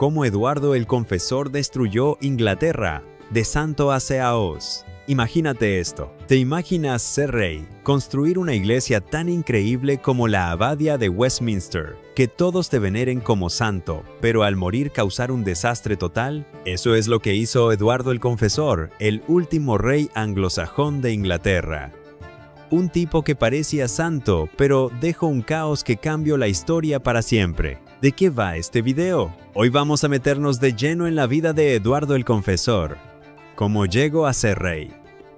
cómo Eduardo el Confesor destruyó Inglaterra, de santo a Seaos. Imagínate esto. ¿Te imaginas ser rey, construir una iglesia tan increíble como la Abadía de Westminster, que todos te veneren como santo, pero al morir causar un desastre total? Eso es lo que hizo Eduardo el Confesor, el último rey anglosajón de Inglaterra. Un tipo que parecía santo, pero dejó un caos que cambió la historia para siempre. ¿De qué va este video? Hoy vamos a meternos de lleno en la vida de Eduardo el Confesor. ¿Cómo llegó a ser rey?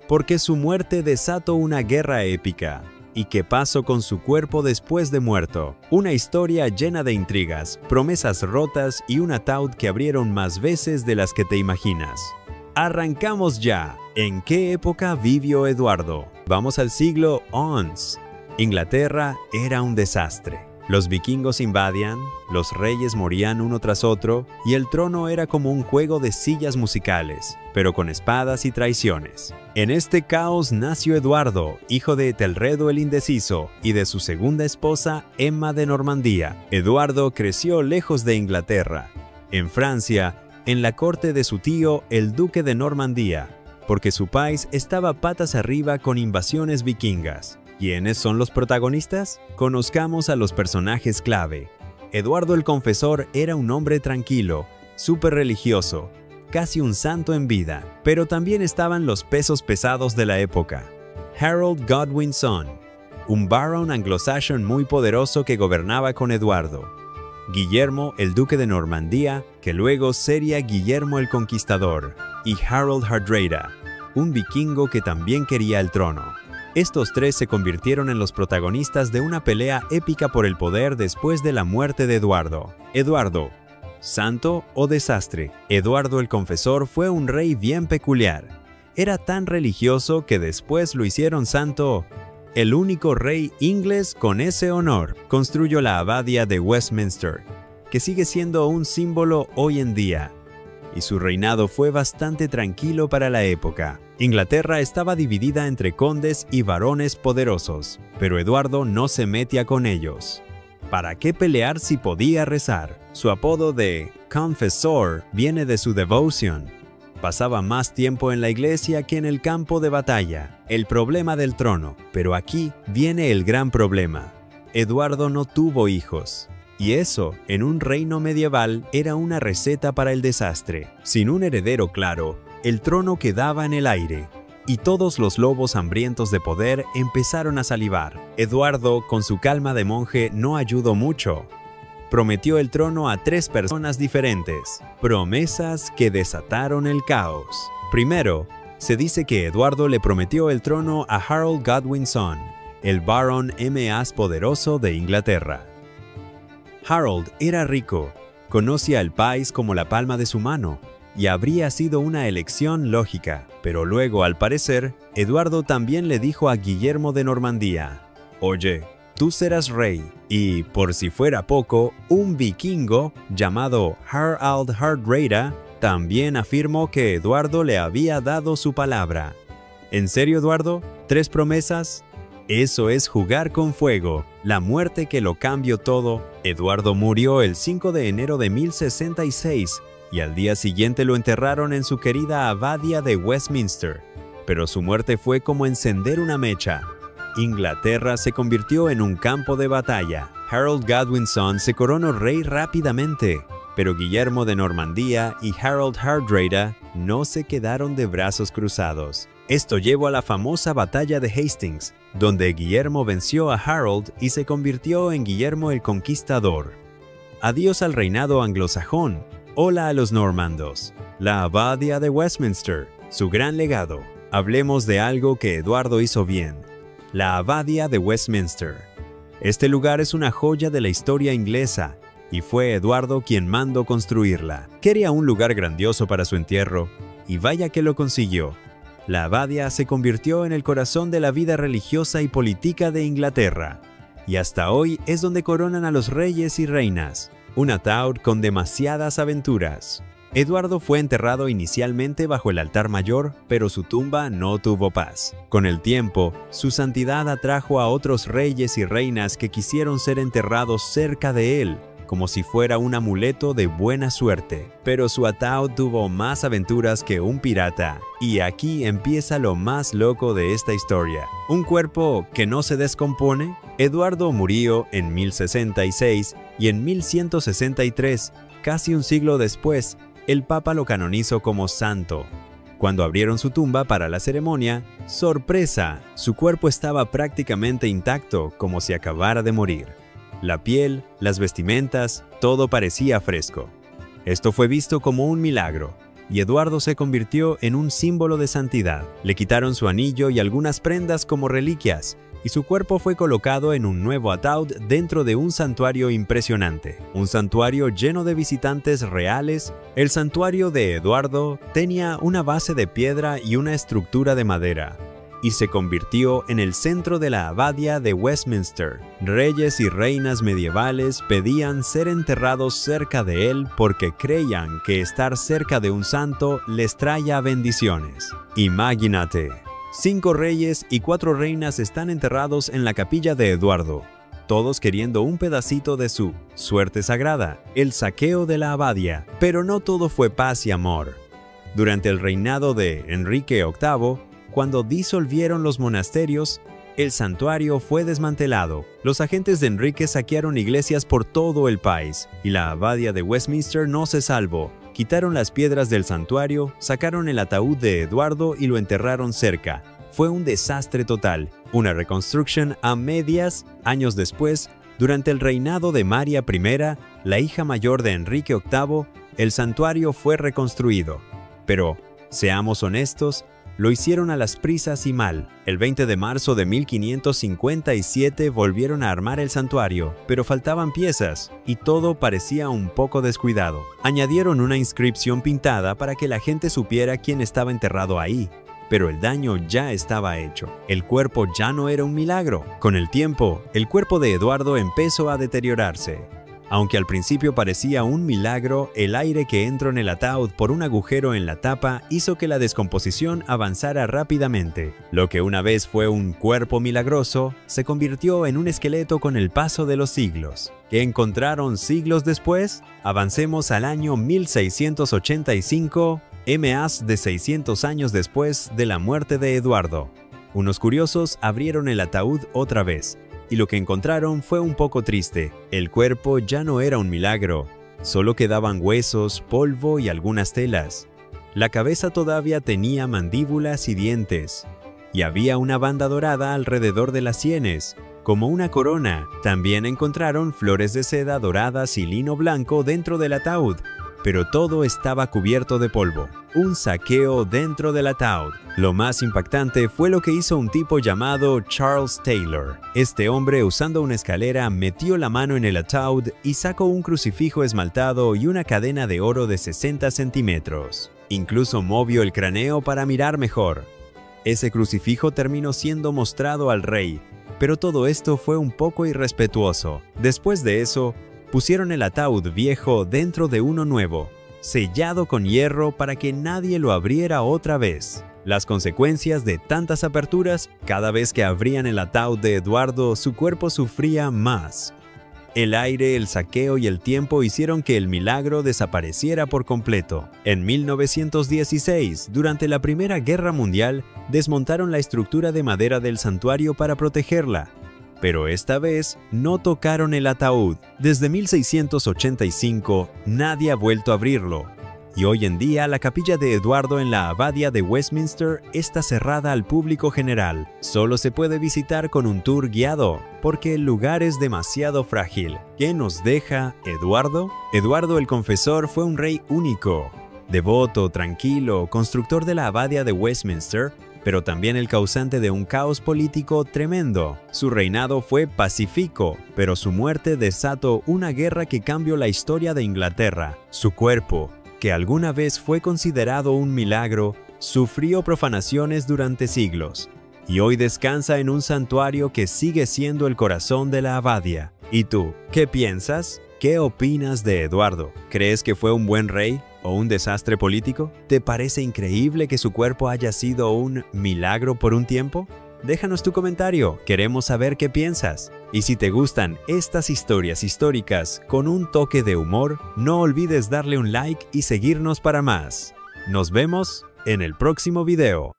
Porque su muerte desató una guerra épica. ¿Y qué pasó con su cuerpo después de muerto? Una historia llena de intrigas, promesas rotas y un ataúd que abrieron más veces de las que te imaginas. ¡Arrancamos ya! ¿En qué época vivió Eduardo? Vamos al siglo XI. Inglaterra era un desastre. Los vikingos invadían, los reyes morían uno tras otro y el trono era como un juego de sillas musicales, pero con espadas y traiciones. En este caos nació Eduardo, hijo de Etelredo el Indeciso y de su segunda esposa, Emma de Normandía. Eduardo creció lejos de Inglaterra, en Francia, en la corte de su tío, el duque de Normandía, porque su país estaba patas arriba con invasiones vikingas. ¿Quiénes son los protagonistas? Conozcamos a los personajes clave. Eduardo el Confesor era un hombre tranquilo, súper religioso, casi un santo en vida, pero también estaban los pesos pesados de la época. Harold Godwin's son, un barón anglo-saxon muy poderoso que gobernaba con Eduardo. Guillermo, el duque de Normandía, que luego sería Guillermo el Conquistador, y Harold Hardrada, un vikingo que también quería el trono. Estos tres se convirtieron en los protagonistas de una pelea épica por el poder después de la muerte de Eduardo. Eduardo, ¿santo o desastre? Eduardo el Confesor fue un rey bien peculiar. Era tan religioso que después lo hicieron santo. El único rey inglés con ese honor construyó la Abadía de Westminster, que sigue siendo un símbolo hoy en día. Y su reinado fue bastante tranquilo para la época. Inglaterra estaba dividida entre condes y varones poderosos, pero Eduardo no se metía con ellos. ¿Para qué pelear si podía rezar? Su apodo de Confessor viene de su devoción. Pasaba más tiempo en la iglesia que en el campo de batalla. El problema del trono. Pero aquí viene el gran problema. Eduardo no tuvo hijos. Y eso, en un reino medieval, era una receta para el desastre. Sin un heredero claro, el trono quedaba en el aire, y todos los lobos hambrientos de poder empezaron a salivar. Eduardo, con su calma de monje, no ayudó mucho. Prometió el trono a 3 personas diferentes, promesas que desataron el caos. Primero, se dice que Eduardo le prometió el trono a Harold Godwin's son, el barón más poderoso de Inglaterra. Harold era rico, conocía el país como la palma de su mano, y habría sido una elección lógica. Pero luego, al parecer, Eduardo también le dijo a Guillermo de Normandía: «Oye, tú serás rey», y, por si fuera poco, un vikingo llamado Harold Hardrada también afirmó que Eduardo le había dado su palabra. ¿En serio, Eduardo? ¿3 promesas? Eso es jugar con fuego, la muerte que lo cambió todo. Eduardo murió el 5 de enero de 1066 y al día siguiente lo enterraron en su querida Abadía de Westminster. Pero su muerte fue como encender una mecha. Inglaterra se convirtió en un campo de batalla. Harold Godwin's son se coronó rey rápidamente, pero Guillermo de Normandía y Harold Hardrada no se quedaron de brazos cruzados. Esto llevó a la famosa batalla de Hastings, donde Guillermo venció a Harold y se convirtió en Guillermo el Conquistador. Adiós al reinado anglosajón, hola a los normandos. La Abadía de Westminster, su gran legado. Hablemos de algo que Eduardo hizo bien. La Abadía de Westminster. Este lugar es una joya de la historia inglesa, y fue Eduardo quien mandó construirla. Quería un lugar grandioso para su entierro, y vaya que lo consiguió. La abadía se convirtió en el corazón de la vida religiosa y política de Inglaterra, y hasta hoy es donde coronan a los reyes y reinas. Un ataúd con demasiadas aventuras. Eduardo fue enterrado inicialmente bajo el altar mayor, pero su tumba no tuvo paz. Con el tiempo, su santidad atrajo a otros reyes y reinas que quisieron ser enterrados cerca de él, como si fuera un amuleto de buena suerte. Pero su ataúd tuvo más aventuras que un pirata. Y aquí empieza lo más loco de esta historia. ¿Un cuerpo que no se descompone? Eduardo murió en 1066 y en 1163, casi un siglo después, el Papa lo canonizó como santo. Cuando abrieron su tumba para la ceremonia, ¡sorpresa!, su cuerpo estaba prácticamente intacto, como si acabara de morir. La piel, las vestimentas, todo parecía fresco. Esto fue visto como un milagro, y Eduardo se convirtió en un símbolo de santidad. Le quitaron su anillo y algunas prendas como reliquias, y su cuerpo fue colocado en un nuevo ataúd dentro de un santuario impresionante. Un santuario lleno de visitantes reales. El santuario de Eduardo tenía una base de piedra y una estructura de madera, y se convirtió en el centro de la abadía de Westminster. Reyes y reinas medievales pedían ser enterrados cerca de él porque creían que estar cerca de un santo les traía bendiciones. Imagínate. 5 reyes y 4 reinas están enterrados en la capilla de Eduardo, todos queriendo un pedacito de su suerte sagrada, el saqueo de la abadía. Pero no todo fue paz y amor. Durante el reinado de Enrique VIII, cuando disolvieron los monasterios, el santuario fue desmantelado. Los agentes de Enrique saquearon iglesias por todo el país, y la abadía de Westminster no se salvó. Quitaron las piedras del santuario, sacaron el ataúd de Eduardo y lo enterraron cerca. Fue un desastre total. Una reconstrucción a medias. Años después, durante el reinado de María I, la hija mayor de Enrique VIII, el santuario fue reconstruido. Pero, seamos honestos, lo hicieron a las prisas y mal. El 20 de marzo de 1557 volvieron a armar el santuario, pero faltaban piezas y todo parecía un poco descuidado. Añadieron una inscripción pintada para que la gente supiera quién estaba enterrado ahí. Pero el daño ya estaba hecho. El cuerpo ya no era un milagro. Con el tiempo, el cuerpo de Eduardo empezó a deteriorarse. Aunque al principio parecía un milagro, el aire que entró en el ataúd por un agujero en la tapa hizo que la descomposición avanzara rápidamente. Lo que una vez fue un cuerpo milagroso, se convirtió en un esqueleto con el paso de los siglos. ¿Qué encontraron siglos después? Avancemos al año 1685, más de 600 años después de la muerte de Eduardo. Unos curiosos abrieron el ataúd otra vez, y lo que encontraron fue un poco triste. El cuerpo ya no era un milagro, solo quedaban huesos, polvo y algunas telas. La cabeza todavía tenía mandíbulas y dientes, y había una banda dorada alrededor de las sienes, como una corona. También encontraron flores de seda doradas y lino blanco dentro del ataúd, pero todo estaba cubierto de polvo. Un saqueo dentro del ataúd. Lo más impactante fue lo que hizo un tipo llamado Charles Taylor. Este hombre, usando una escalera, metió la mano en el ataúd y sacó un crucifijo esmaltado y una cadena de oro de 60 centímetros. Incluso movió el cráneo para mirar mejor. Ese crucifijo terminó siendo mostrado al rey, pero todo esto fue un poco irrespetuoso. Después de eso, pusieron el ataúd viejo dentro de uno nuevo, sellado con hierro para que nadie lo abriera otra vez. Las consecuencias de tantas aperturas: cada vez que abrían el ataúd de Eduardo, su cuerpo sufría más. El aire, el saqueo y el tiempo hicieron que el milagro desapareciera por completo. En 1916, durante la Primera Guerra Mundial, desmontaron la estructura de madera del santuario para protegerla. Pero esta vez no tocaron el ataúd. Desde 1685 nadie ha vuelto a abrirlo. Y hoy en día la capilla de Eduardo en la abadía de Westminster está cerrada al público general. Solo se puede visitar con un tour guiado, porque el lugar es demasiado frágil. ¿Qué nos deja Eduardo? Eduardo el Confesor fue un rey único, devoto, tranquilo, constructor de la abadía de Westminster, pero también el causante de un caos político tremendo. Su reinado fue pacífico, pero su muerte desató una guerra que cambió la historia de Inglaterra. Su cuerpo, que alguna vez fue considerado un milagro, sufrió profanaciones durante siglos, y hoy descansa en un santuario que sigue siendo el corazón de la abadía. ¿Y tú, qué piensas? ¿Qué opinas de Eduardo? ¿Crees que fue un buen rey o un desastre político? ¿Te parece increíble que su cuerpo haya sido un milagro por un tiempo? Déjanos tu comentario, queremos saber qué piensas. Y si te gustan estas historias históricas con un toque de humor, no olvides darle un like y seguirnos para más. Nos vemos en el próximo video.